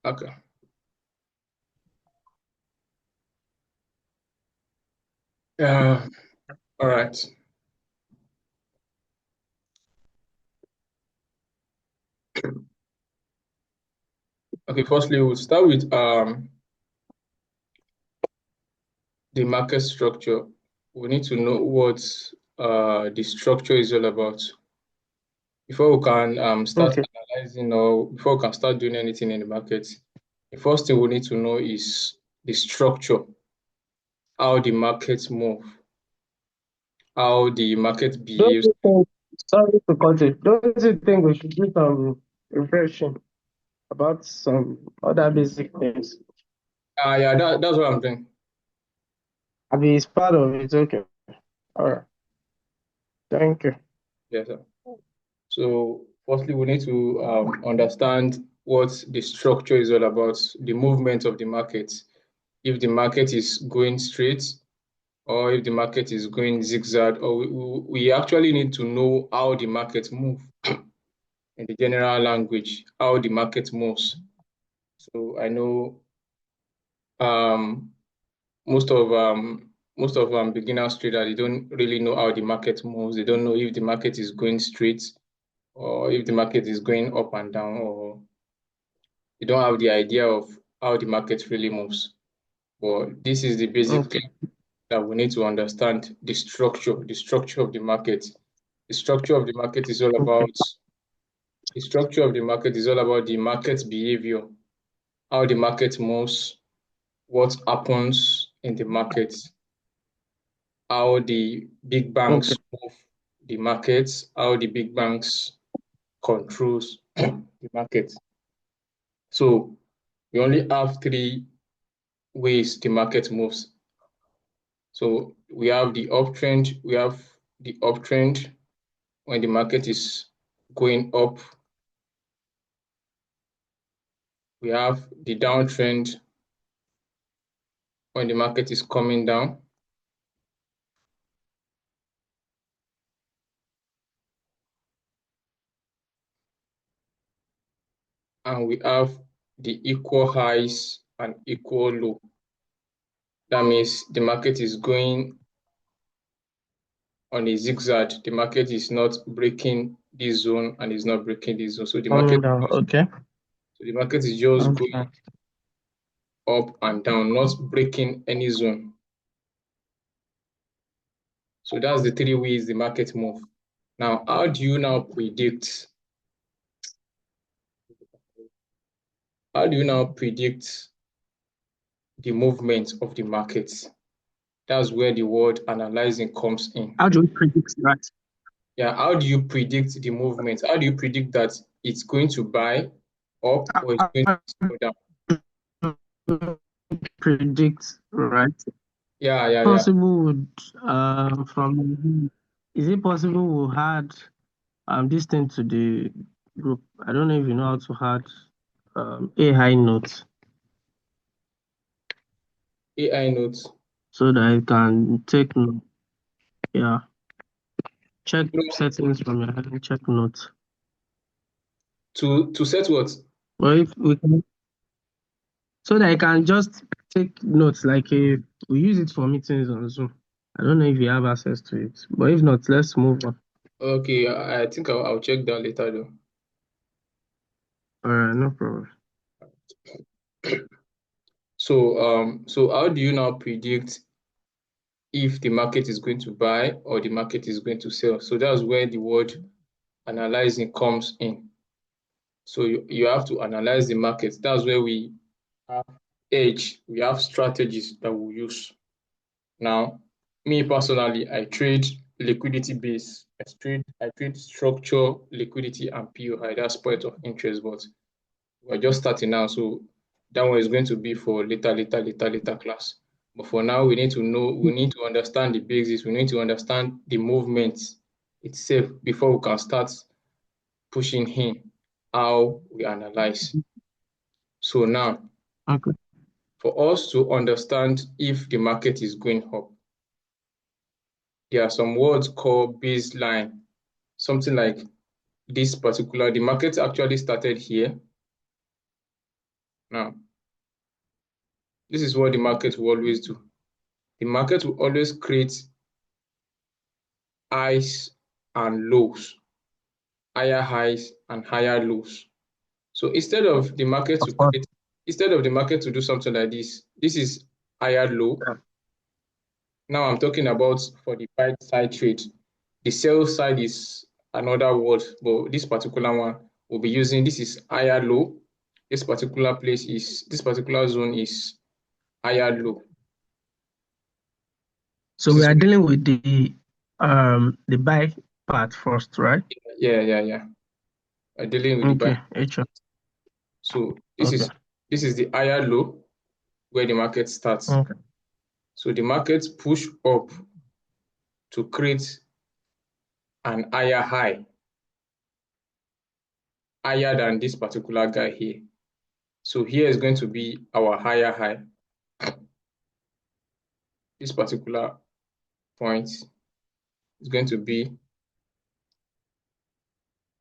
Okay. Uh, all right. Okay, firstly, we'll start with the market structure. We need to know what the structure is all about before we can start Okay. analyzing or before we can start doing anything in the market. The first thing we need to know is the structure, how the markets move, how the market Don't behaves. you think, sorry to cut it, don't you think we should do some refreshing about some other basic things? Yeah, that's what I'm doing. I mean, it's part of it. Okay. All right. Thank you. Yes, sir. So, firstly, we need to understand what the structure is all about, the movement of the market. If the market is going straight, or if the market is going zigzag, or we actually need to know how the market move in the general language, how the market moves. So I know um, most of beginners traders they don't really know how the market moves. They don't know if the market is going straight or if the market is going up and down, or they don't have the idea of how the market really moves. But this is the basic Okay. thing that we need to understand the structure of the market. The structure of the market is all Okay. about the structure of the market is all about the market behavior, how the market moves, what happens in the market, how the big Okay. banks move the markets, how the big banks controls the market. So we only have three ways the market moves. So we have the uptrend when the market is going up. We have the downtrend when the market is coming down. And we have the equal highs and equal low. That means the market is going on a zigzag. The market is not breaking this zone and is not breaking this zone. Coming down. Okay. So the market is just going Okay. up and down, not breaking any zone. So that's the three ways the market move. Now, how do you now predict? How do you now predict the movement of the market? That's where the word analyzing comes in. How do we predict that? Yeah, how do you predict the movement? How do you predict that it's going to buy up or it's going How to go down? do we predict, right? Yeah. Possible would from is it possible we had this thing to the group? I don't know if you know how to add a high note AI notes. so that I can take note. Yeah, check No, settings from your hand, check notes. to set what? But if we can, so that I can just take notes like we use it for meetings on Zoom. I don't know if you have access to it, but if not, let's move on. Okay, I think I'll check that later though. All right, no problem. So how do you now predict if the market is going to buy or the market is going to sell? So that's where the word analyzing comes in. So you have to analyze the market. That's where we have edge, we have strategies that we use. Now, me personally, I trade liquidity base. I trade structure, liquidity, and POI. That's point of interest, but we're just starting now, so that one is going to be for later class. But for now, we need to understand the basics. We need to understand the movement itself before we can start pushing in how we analyze. So now, Okay. for us to understand if the market is going up, there are some words called baseline, something like this particular, the market actually started here Now, this is what the market will always do. The market will always create highs and lows, higher highs and higher lows. So instead of the market to Of course. create, instead of the market to do something like this is higher low. Yeah. Now I'm talking about for the buy side trade. The sell side is another word, but this particular one will be using, this is higher low. This particular zone is higher low. So This we is, are dealing with the buy part first, right? yeah. I'm dealing with the buy. Okay, HR. So Okay. this is the higher low where the market starts. Okay. So the market push up to create an higher high, higher than this particular guy here. So here is going to be our higher high. This particular point is going to be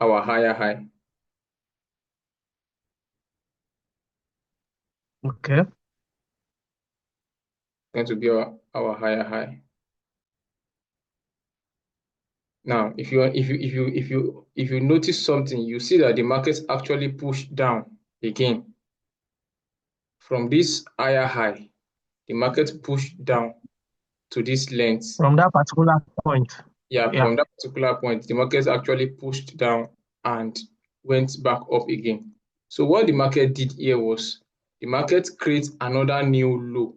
our higher high. Okay. Going to be our higher high. Now, if you notice something, you see that the market actually pushed down again from this higher high. The market pushed down to this length. From that particular point. Yeah, Yeah. from that particular point, the market actually pushed down and went back up again. So what the market did here was the market creates another new low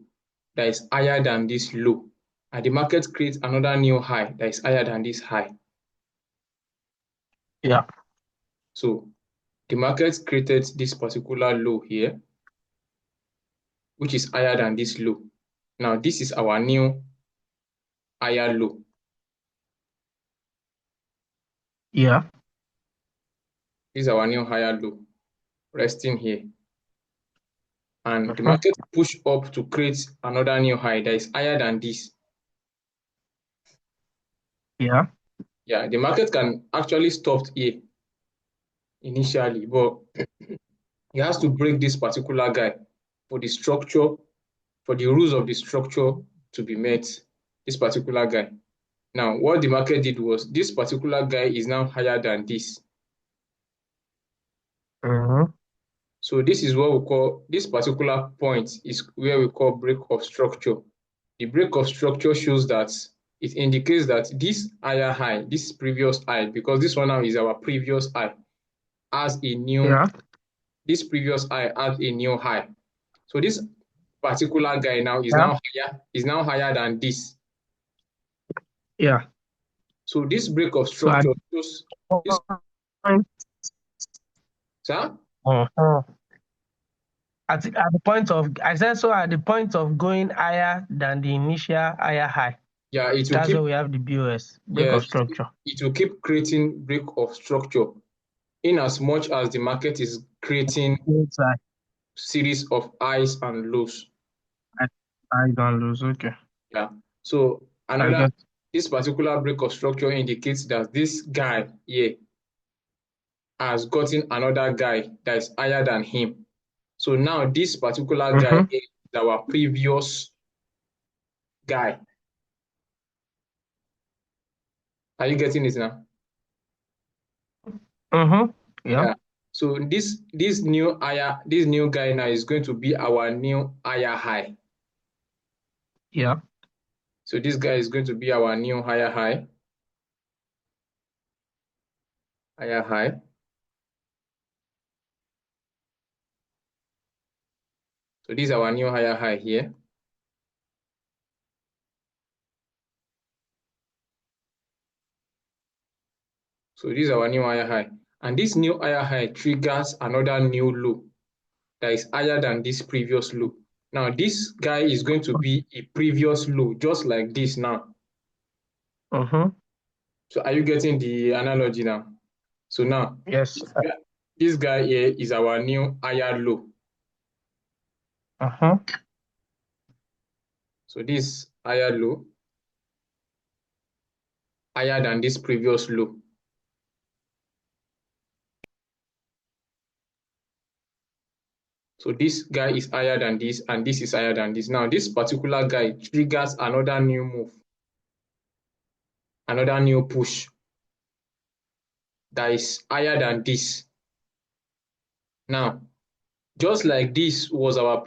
that is higher than this low, and the market creates another new high that is higher than this high. Yeah. So the market created this particular low here, which is higher than this low. Now this is our new higher low. Yeah. This is our new higher low resting here. And the Uh-huh. market push up to create another new high that is higher than this. Yeah. Yeah, the market can actually stop here initially, but it has to break this particular guy for the structure, for the rules of the structure to be met, this particular guy. Now, what the market did was this particular guy is now higher than this. Uh-huh. So this is what we call, this particular point is where we call break of structure. The break of structure shows that it indicates that this higher high, this previous high, because this one now is our previous high, has a new, Yeah. this previous high has a new high. So this particular guy now Yeah. is now higher than this. Yeah. So this break of So at structure shows the this, point, sir? uh-huh. At the point of, I said, so at the point of going higher than the initial higher high, Yeah, it will that's keep, where we have the BOS, break of yes, structure. it will keep creating break of structure in as much as the market is creating Inside. series of highs and lows. I don't lose. Okay. Yeah. So I another, get. this particular break of structure indicates that this guy here has gotten another guy that is higher than him. So now this particular guy Mm-hmm. here is our previous guy. Are you getting it now? Mm-hmm. Yeah. Yeah. So this new guy now is going to be our new higher high. Yeah. So this guy is going to be our new higher high. Higher high. So this is our new higher high here. So this is our new higher high. And this new higher high triggers another new low that is higher than this previous low. Now this guy is going to be a previous low, just like this now. Mm-hmm. So are you getting the analogy now? So now, Yes. this guy here is our new higher low. Uh-huh. So this higher low, higher than this previous low. So this guy is higher than this, and this is higher than this. Now, this particular guy triggers another new move, another new push that is higher than this. Now, just like this was our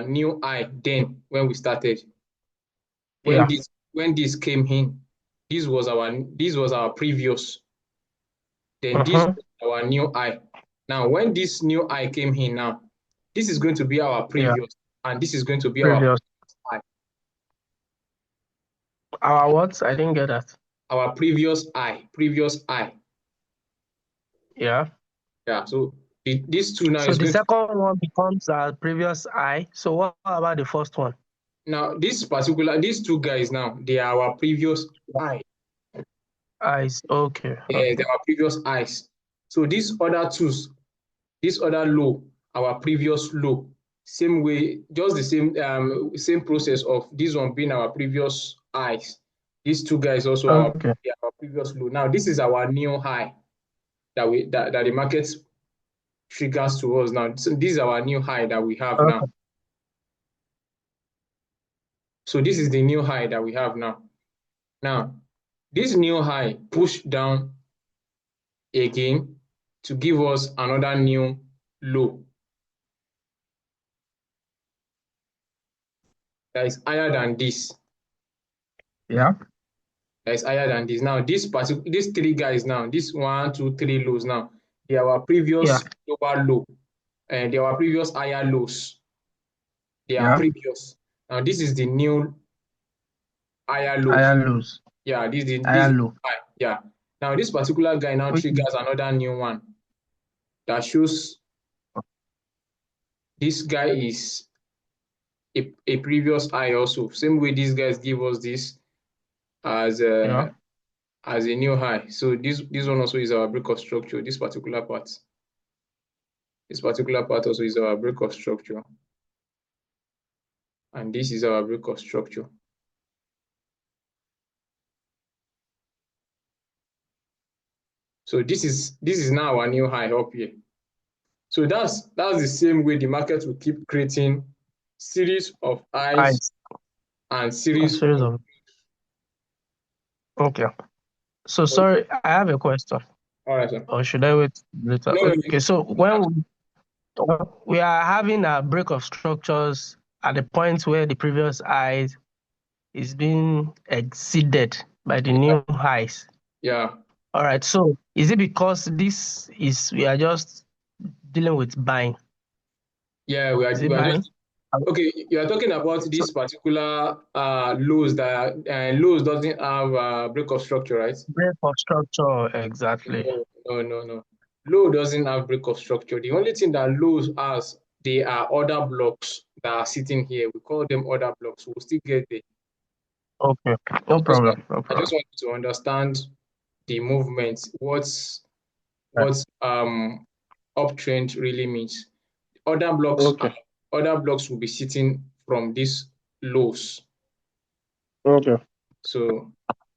new high then when we started. Yeah. When this came in, this was our previous. Then this Mm-hmm. was our new high. Now, when this new high came in now, this is going to be our Yeah. previous, and this is going to be our Previous. high. Our what? I didn't get that. Our previous high. Yeah. Yeah. So these two now So is the going to second one becomes our previous high. So what about the first one? now these two guys now, they are our previous high. Highs. Okay. Yeah, they are our previous highs. So these other twos, this other low, our previous low. Same way, just the same process of this one being our previous highs. These two guys also Okay. our previous low. Now this is our new high that the market triggers to us now. So this is our new high that we have now. Okay. So this is the new high that we have now. Now, this new high pushed down again to give us another new low that is higher than this. Yeah. That is higher than this. Now, these three guys now, this 1, 2, 3 lows now, they are our Yeah. previous lower low, and they are our previous higher lows. They are Yeah. previous. Now, this is the new higher lows. Higher lows. Yeah, this Higher is low. high. Yeah. Now, this particular guy now Okay. triggers another new one that shows this guy is a previous high also. Same way these guys give us this as Yeah. a new high. So this one also is our break of structure. This particular part also is our break of structure, and this is our break of structure. So this is now our new high up here. So that's the same way the market will keep creating series of highs Highs. and A series series of. of. Okay. So sorry, I have a question. All right, sir. Or should I wait later? No, Okay. So when we are having a break of structures at the point where the previous highs is being exceeded by the new highs. yeah. All right. So is it because we are just dealing with buying? Yeah, Is we it are buying? just okay. You are talking about So this particular lows that lows doesn't have break of structure, right? break of structure, exactly. No. Low doesn't have break of structure. The only thing that lows has, they are other blocks that are sitting here. We call them other blocks. We'll still get there. Okay. No problem. No I just problem. want you to understand the movement. What's Right. uptrend really means. Other blocks Okay. will be sitting from these lows. Okay. So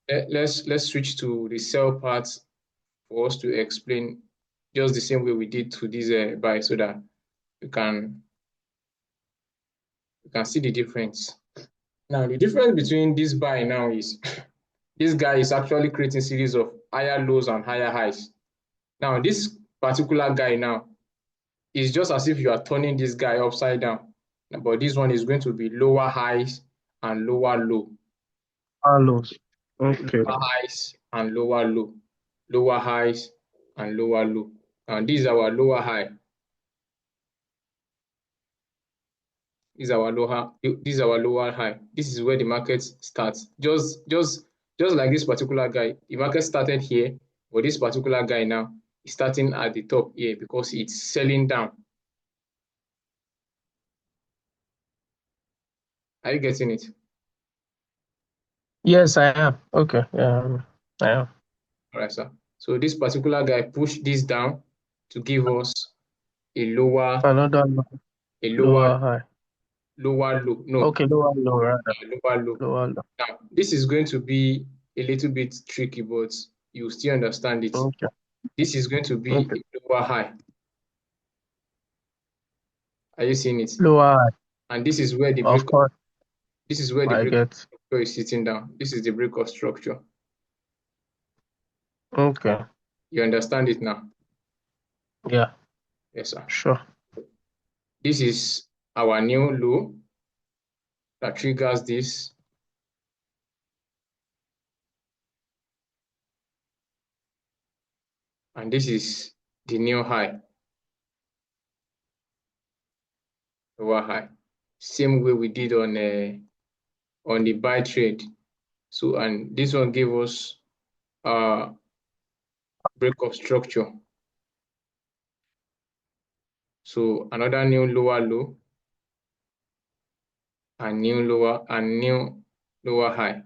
let's switch to the sell part for us to explain just the same way we did to this buy, so that you can see the difference. Now, the difference between this buy now is this guy is actually creating series of higher lows and higher highs. Now, this particular guy now is just as if you are turning this guy upside down, but this one is going to be lower highs and lower low. Hello. Okay. Lower highs and lower low. Lower highs and lower low. And this is our lower high. This is our lower high. This is where the market starts. Just like this particular guy, the market started here, but this particular guy now is starting at the top here because it's selling down. Are you getting it? Yes, I am. Okay. I am. All right, sir. So this particular guy pushed this down to give us a lower, Another a lower high. lower low. No, Okay, lower low, rather. lower low. Lower low. Now, this is going to be a little bit tricky, but you still understand it. Okay. This is going to be Okay. a lower high. Are you seeing it? Lower high. And this is where the Of break course, I break get. is sitting down. This is the break of structure. Okay. You understand it now? Yeah, Yes, sir. sure. This is our new low that triggers this. And this is the new high, lower high. Same way we did on the buy trade. So, and this one gave us break of structure. So another new lower low and new lower high.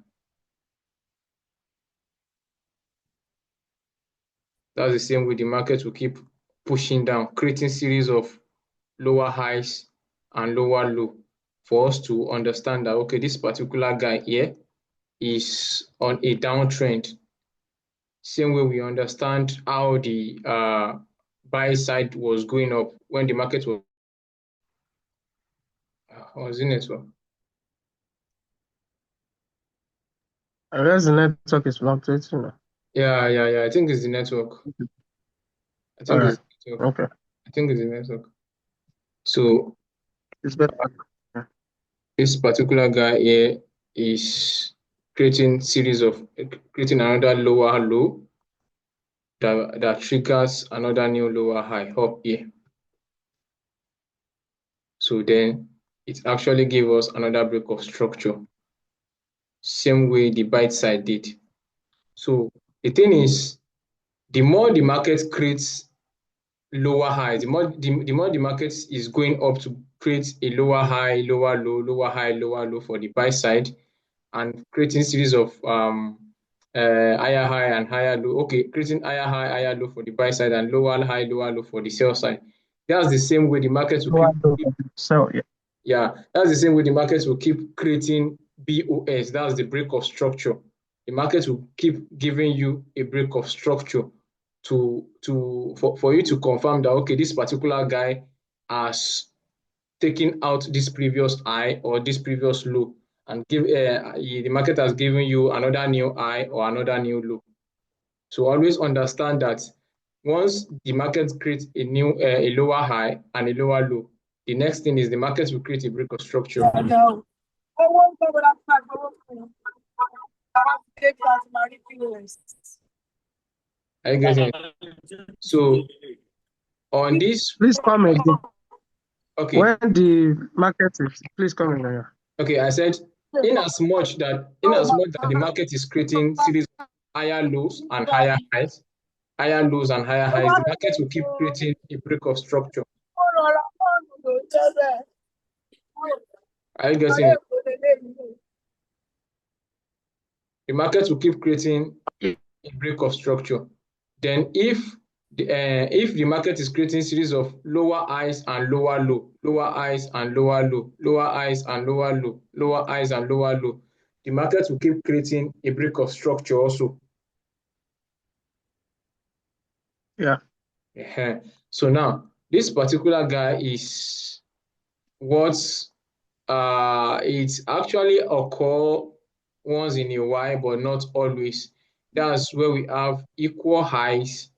That's the same way the market will keep pushing down, creating series of lower highs and lower low for us to understand that, okay, this particular guy here is on a downtrend. Same way we understand how the buy side was going up when the market was in it. I guess the network is fluctuating now. Yeah. I think it's the network. I All think right. it's the network. Okay. I think it's the network. So It's better. Yeah. this particular guy here is creating another lower low that triggers another new lower high up here. So then it actually gave us another break of structure, same way the buy side did. So the thing is, the more the market creates lower highs, the more the market is going up to create a lower high, lower low, lower high, lower low for the buy side, and creating series of higher high and higher low. Okay, creating higher high, higher low for the buy side and lower high, lower low for the sell side. That's the same way the market will Lower keep. low. So yeah. Yeah, that's the same way the market will keep creating BOS. That's the break of structure. The market will keep giving you a break of structure for you to confirm that, okay, this particular guy has taken out this previous high or this previous low, and the market has given you another new high or another new low. So always understand that once the market creates a lower high and a lower low, the next thing is the market will create a break of structure. Are you getting it? So on this, Please come again. okay, When the market is, please come in here. okay, I said in as much that the market is creating series of higher lows and higher highs, the market will keep creating a break of structure. Are you getting it? The market will keep creating a break of structure. Then if the market is creating series of lower highs and lower low, lower highs and lower low, lower highs and lower low, lower highs and lower low, the market will keep creating a break of structure also. Yeah. So now this particular guy is what it actually occur once in a while, but not always. That's where we have equal highs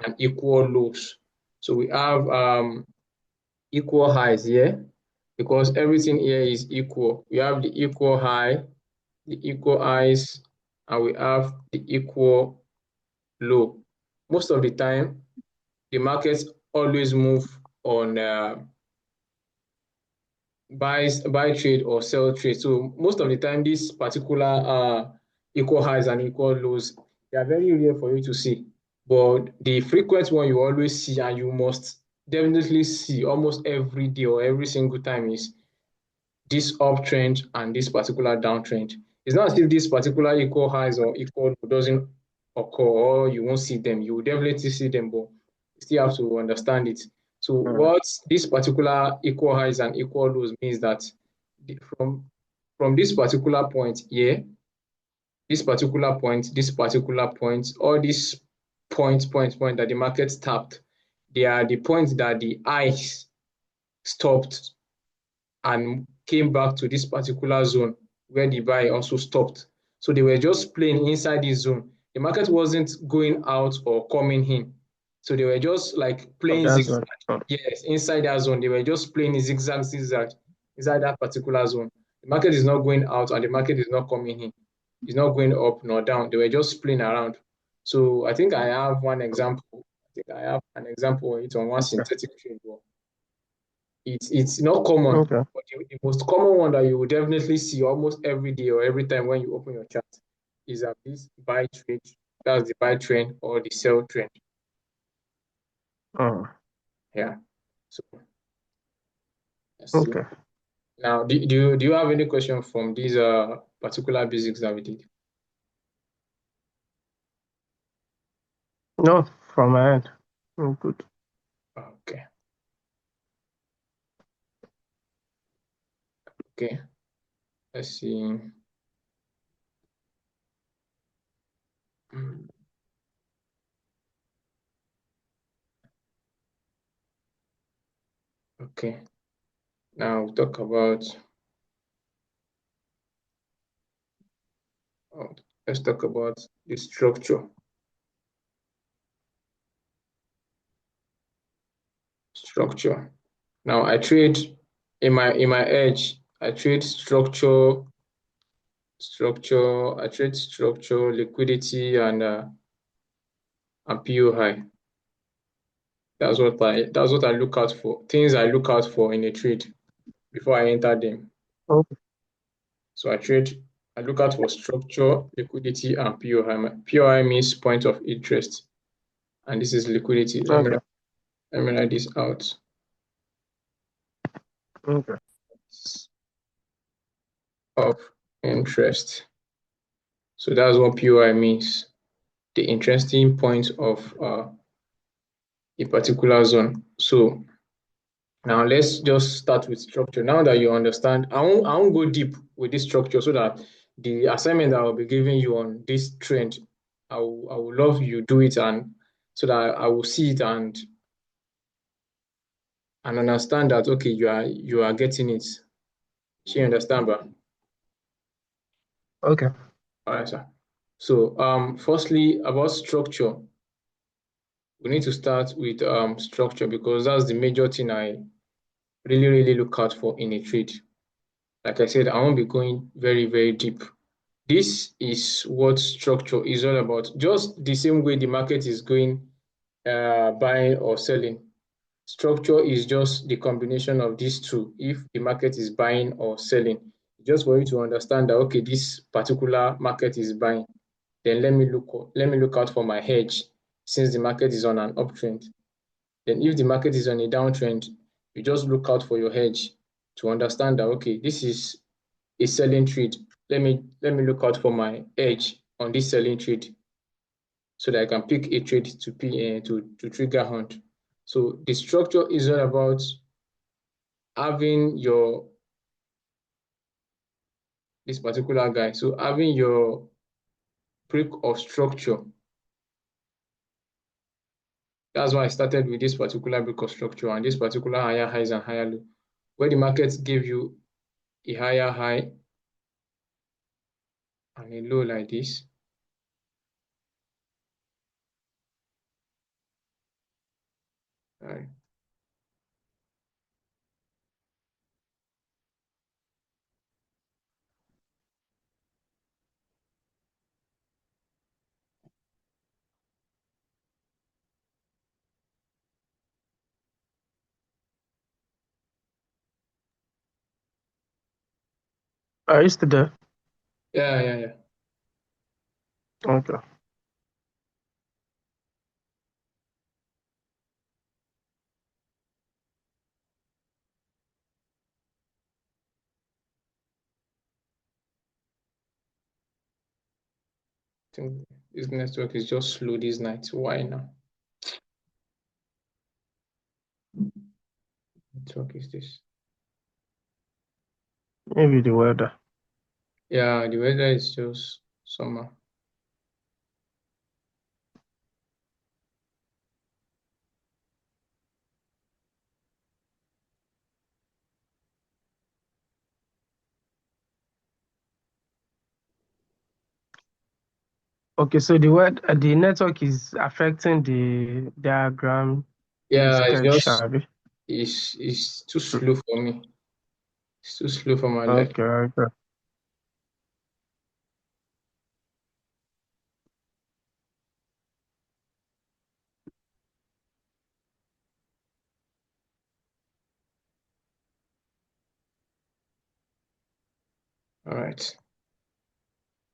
and equal lows. So we have equal highs here because everything here is equal. We have the equal high, the equal highs, and we have the equal low. Most of the time, the markets always move on buy trade or sell trade. So most of the time, this particular equal highs and equal lows, they are very rare for you to see. But the frequent one you always see and you must definitely see almost every day or every single time is this uptrend and this particular downtrend. It's not as if this particular equal highs or equal low doesn't occur or you won't see them. You will definitely see them, but you still have to understand it. So what this particular equal highs and equal lows means that from this particular point here, this particular point, all these point that the market tapped, they are the points that the highs stopped and came back to this particular zone where the buy also stopped. So they were just playing inside this zone. The market wasn't going out or coming in. So they were just like Of playing that zigzag. zone. Oh, Yes, inside that zone. They were just playing zigzag, zigzag inside that particular zone. The market is not going out and the market is not coming in. It's not going up nor down. They were just playing around. So I think I have one example. I think I have an example of it on one okay. synthetic trade. It's not common, Okay. but the most common one that you will definitely see almost every day or every time when you open your chart is that this buy trade, that's the buy trend or the sell trend. Oh, Yeah. So let's see. okay. Now, do you have any question from these particular basics that we did? No, from my end. Oh, good. Okay. Okay. Let's see. Hmm, okay. Now we'll talk about uh, let's talk about the structure. Structure. Now I trade in my edge, I trade structure, liquidity, and POI. That's what I look out for. Things I look out for in a trade before I enter them. Okay. So I look out for structure, liquidity, and POI. POI means point of interest, and this is liquidity. Okay. Let me write this out. Okay. Of interest. So that's what POI means. The interesting point of a particular zone. So now let's just start with structure. Now that you understand, I won't go deep with this structure so that the assignment that I'll be giving you on this trend, I will love you do it and so that I will see it and understand that okay, you are getting it. She understand, but Okay. all right, sir. So firstly about structure, we need to start with structure because that's the major thing I really, really look out for in a trade. Like I said, I won't be going very, very deep. This is what structure is all about. Just the same way the market is going buying or selling. Structure is just the combination of these two. If the market is buying or selling, just for you to understand that okay, this particular market is buying, then let me look out for my hedge since the market is on an uptrend. Then if the market is on a downtrend, you just look out for your hedge to understand that okay, this is a selling trade. Let me look out for my edge on this selling trade so that I can pick a trade to trigger hunt. So the structure is all about having your this particular guy. So having your break of structure. That's why I started with this particular break of structure and this particular higher highs and higher low, where the market gave you a higher high and a low like this. All right. Are you still there? Yeah, yeah, yeah. Okay. I think this network is just slow this night. Why now? Network is this? Maybe the weather. Yeah, the weather is just summer. Okay, so the network is affecting the diagram you Yeah, it's sketch, just Abi. it's too Hmm. slow for me. It's too slow for my life. Okay, okay. All right.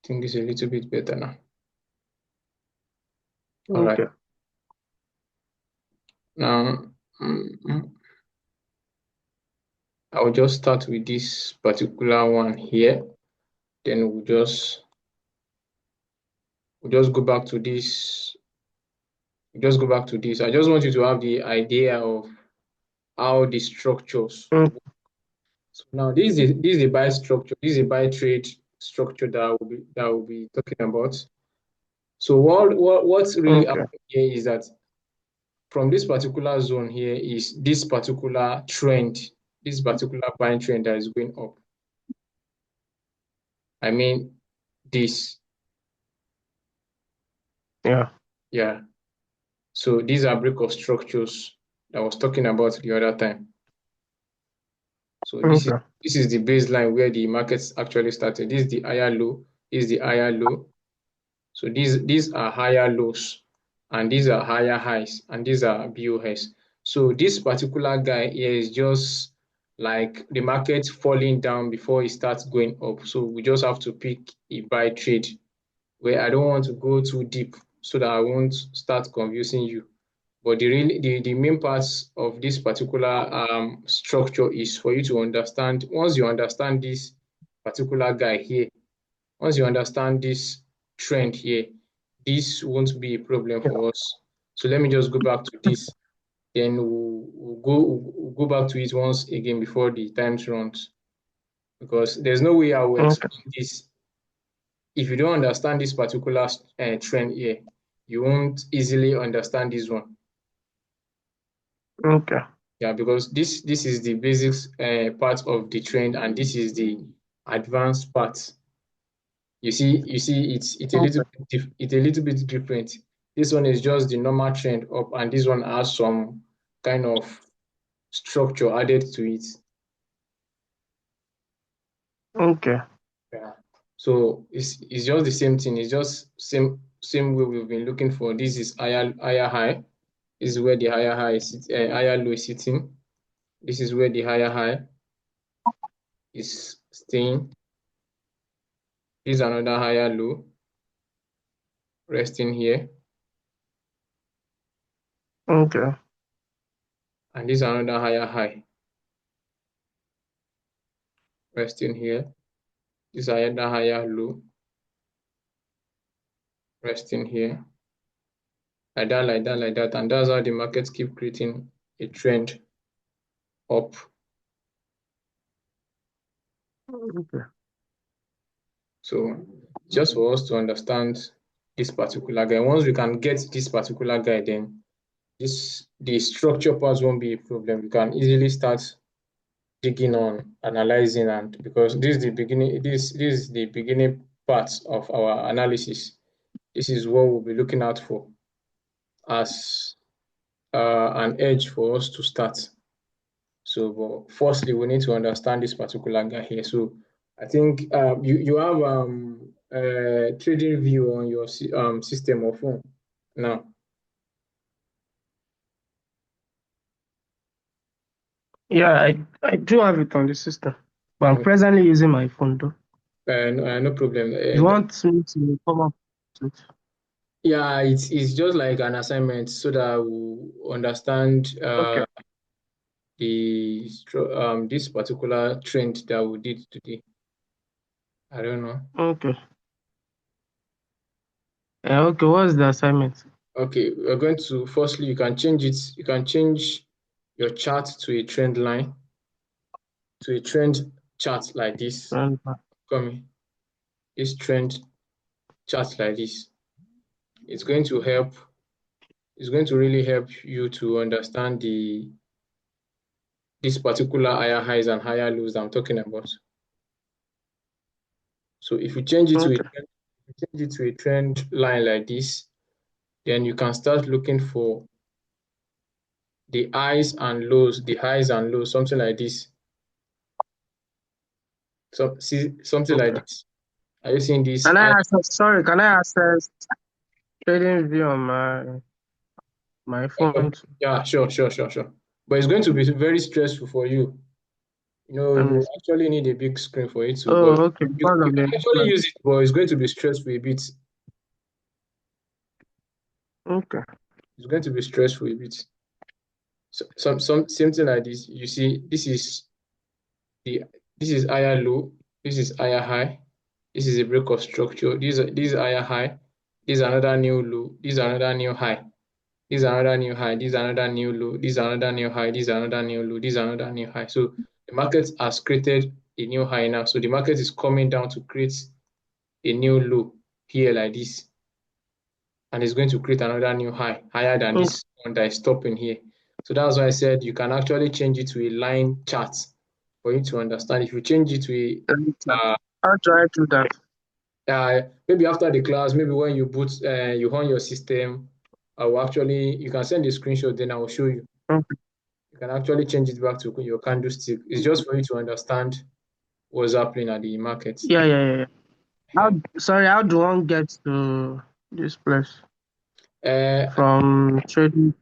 I think it's a little bit better now. All right. Okay. Now, I will just start with this particular one here. Then we'll just go back to this. Just go back to this. I just want you to have the idea of how the structures. Mm, So now this is a buy structure. This is a buy trade structure that will be talking about. So what's really okay. happening here is that from this particular zone here is this particular trend, this particular buying trend that is going up. I mean this, Yeah. yeah. So these are break of structures that I was talking about the other time. So this is Okay. this is the baseline where the markets actually started. This is the higher low, this is the higher low. So these are higher lows, and these are higher highs, and these are BOS. So this particular guy here is just like the market falling down before it starts going up. So we just have to pick a buy trade where I don't want to go too deep so that I won't start confusing you. But the main parts of this particular structure is for you to understand. Once you understand this particular guy here, once you understand this trend here, this won't be a problem Yeah. for us. So let me just go back to this. Then we'll go back to it once again before the times runs. Because there's no way I will Okay. explain this. If you don't understand this particular trend here, you won't easily understand this one. Okay. Yeah, because this is the basics part of the trend, and this is the advanced part. You see, it's a little Okay. bit it's a little bit different. This one is just the normal trend up, and this one has some kind of structure added to it. Okay. Yeah. So it's just the same thing. It's just same way we've been looking for. This is higher high. This is where the higher high higher low is sitting. This is where the higher high is staying. This is another higher low resting here, Okay. and this is another higher high resting here. This is another higher low resting here, like that, like that, like that, and that's how the markets keep creating a trend up. Okay. So just for us to understand this particular guy, once we can get this particular guy, then the structure parts won't be a problem. We can easily start digging on analyzing, and because this is the beginning parts of our analysis. This is what we'll be looking out for as an edge for us to start. So, but firstly, we need to understand this particular guy here. So, I think you have trading view on your system or phone now. Yeah, I do have it on the system, but I'm Uh, presently using my phone though. no problem. You want me to come up with it? Yeah, it's just like an assignment so that we understand Okay. this particular trend that we did today. I don't know. Okay. Yeah, okay. What's the assignment? Okay, we're going to firstly you can change it. You can change your chart to a trend line, to a trend chart like this. And, Come here. This trend chart like this. It's going to help. It's going to really help you to understand this particular higher highs and higher lows that I'm talking about. So if you change it to a okay. trend, change it to a trend line like this, then you can start looking for the highs and lows, something like this. So see something like Okay. this. Are you seeing this? Can I And access, sorry, can I access trading view on my phone too? yeah, sure. But it's going to be very stressful for you. Let me You see. actually need a big screen for it to, but Oh, okay. Because you of can the actually internet. use it, but it's going to be stressful a bit. Okay. It's going to be stressful a bit. So, some same thing like this. You see, the this is higher low, this is higher high, this is a break of structure. This is higher high, this is another new low, this is another new high, this is another new high, this is another new low, this is another new high, this is another new low, this is another new high. So the market has created a new high now. So the market is coming down to create a new low here like this, and it's going to create another new high, higher than Okay. this one that is stopping here. So that's why I said you can actually change it to a line chart for you to understand. If you change it to How do I do that? maybe after the class, maybe when you on your system, I will actually, you can send a screenshot, then I will show you. Okay. You can actually change it back to your candlestick. It's just for you to understand what's happening at the market. Yeah. How, Eh, sorry, how do one get to this place Uh, from trading?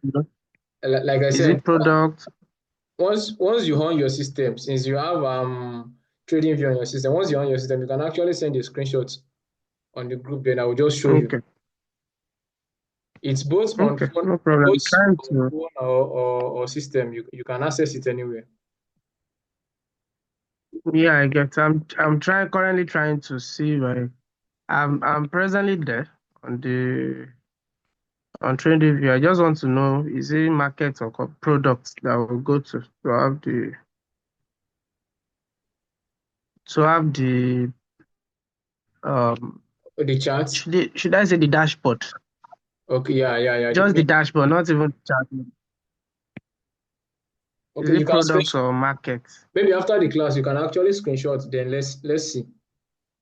like I Is said, it product? once you on your system, since you have trading view on your system, once you're on your system, you can actually send a screenshot on the group. Then I will just show you. Okay. It's both on Okay. phone, No problem. both Trying on to. phone or system. You can access it anywhere. Yeah, I get. I'm currently trying to see my. I'm presently there on the on TradingView. I just want to know, is it market or products that will go to have the um The chart. should I say the dashboard? Okay, yeah. Just the dashboard, not even the chart. Is Okay, you it can products screenshot. or market? Maybe after the class, you can actually screenshot. Then let's see.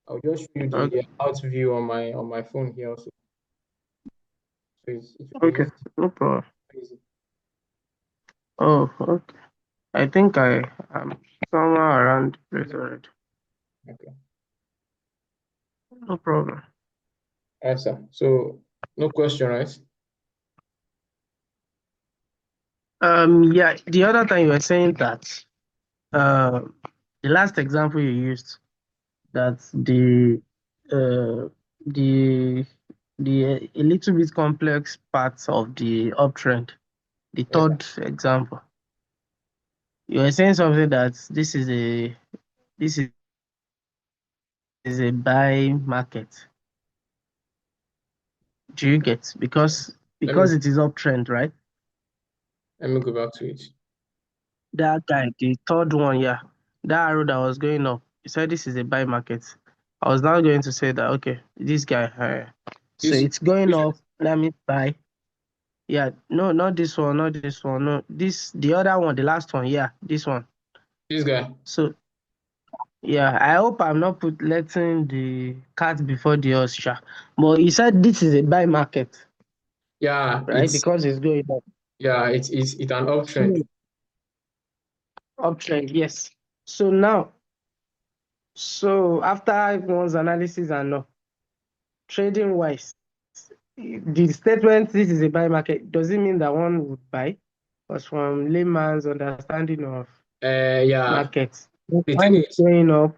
I'll just show you Okay. the out view on my phone here also. So it will be Okay. No problem. easy. Oh, okay. I think I am somewhere around the place already. Okay. No problem. Yes, sir. So no question, right? Yeah, the other time you were saying that uh, the last example you used, that uh, the a little bit complex parts of the uptrend, the Yes, sir. third example, you were saying something that this is a buy market. Do you get? Let me Because it is uptrend, right? let me go back to it. That guy, the third one, yeah, that arrow that was going up, he said this is a buy market. I was now going to say that, okay, this guy, so This it's going which up, that means buy. Yeah, no, not this one, not this one, no, the other one, the last one, yeah, this one. this guy. So, yeah, I hope I'm not letting the cat before the horse, sha. But he said this is a buy market, Yeah, right? Because it's going up. it's an uptrend. So, uptrend, yes. So now, so after one's analysis and all, trading wise, the statement this is a buy market, does it mean that one would buy? Because from layman's understanding of Yeah. markets, The when thing it's is, going up,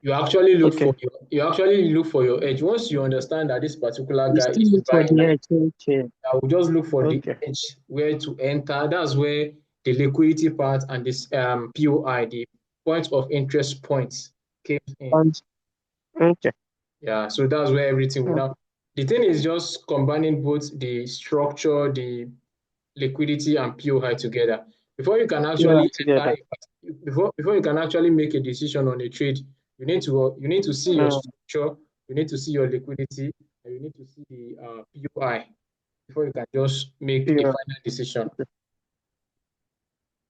okay, you actually look for your edge. Once you understand that this particular you guy still is look for buying, the edge. Okay, I will just look for the okay, edge where to enter. That's where the liquidity part and this POI, the point of interest points, came in. and- okay, Yeah, so that's where everything will now. The thing is just combining both the structure, the liquidity, and POI together. Before you can yeah, actually enter, together. before you can actually make a decision on a trade, you need to see your Mm, structure, you need to see your liquidity, and you need to see the POI before you can just make a yeah, final decision.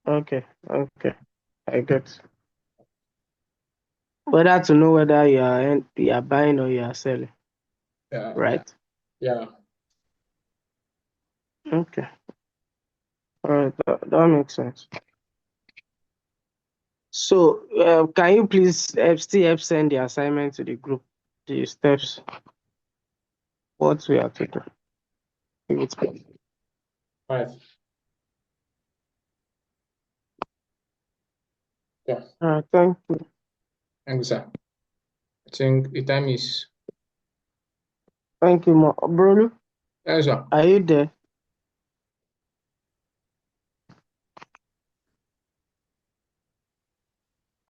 okay, I get. Whether to know whether you are buying or you are selling. Yeah, yeah, right? yeah. Okay. All right. That makes sense. So, can you please still help send the assignment to the group, the steps, what we have to do? If it's possible. Right. Yeah. Thank you. Thank you, sir. I think the time is. Thank you, Brolu. Yes, sir. Are you there?